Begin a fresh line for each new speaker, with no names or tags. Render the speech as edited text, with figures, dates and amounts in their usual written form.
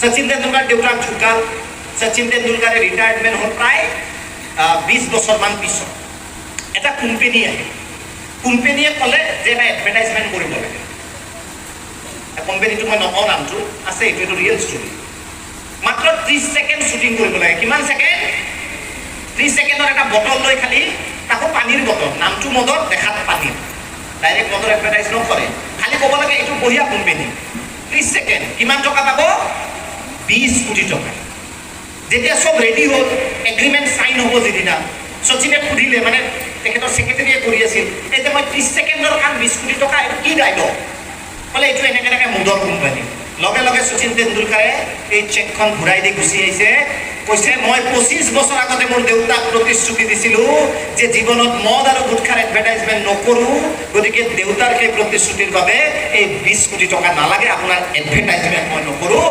শচীন তেণ্ডুলকাৰ দেউতাক ঢুকাল, শচীন তেণ্ডুলকাৰে ৰিটায়াৰমেণ্ট হ'ল প্ৰায় 20 বছৰমান পিছত। এটা কোম্পেনী আহিল, কোম্পেনীয়ে ক'লে যে এটা এডভাৰটাইজমেণ্ট কৰিব লাগে। কোম্পেনীটো মই নকওঁ নামটো, আছে এইটো ৰিয়েল ষ্টৰি। মাত্ৰ 30 ছেকেণ্ড শ্বুটিং কৰিব লাগে। কিমান ছেকেণ্ড? 30 ছেকেণ্ডৰ এটা বটল লৈ খালি, তাকো পানীৰ বটল, নামটো মদত দেখাত পানী, ডাইৰেক্ট মদৰ এডভাৰটাইজ নকৰে, খালি ক'ব লাগে এইটো বঢ়িয়া কোম্পেনী। 30 ছেকেণ্ড, কিমান টকা পাব? 20 কোটি টকা। যেতিয়া চব ৰেডি হ'ল, এগ্ৰিমেণ্ট চাইন হ'ব যিদিনা, শচীনে সুধিলে, মানে তেখেতৰ ছেক্ৰেটাৰীয়ে কৰি আছিল, এই যে মই 30 ছেকেণ্ডৰ কাম 20 কোটি টকা, এইটো কি ডাইলগ? ক'লে এইটো এনেকৈ এনেকৈ মদৰ কোম্পানী। লগে লগে শচীন তেণ্ডুলকাৰে এই চেকখন ঘূৰাই দি গুচি আহিছে, কৈছে মই 25 বছৰ আগতে মোৰ দেউতাক প্ৰতিশ্ৰুতি দিছিলোঁ যে জীৱনত মদ আৰু গুটখাৰ এডভাৰটাইজমেণ্ট নকৰোঁ, গতিকে দেউতাৰ সেই প্ৰতিশ্ৰুতিৰ বাবে এই 20 কোটি টকা নালাগে, আপোনাৰ এডভাৰটাইজমেণ্ট মই নকৰোঁ,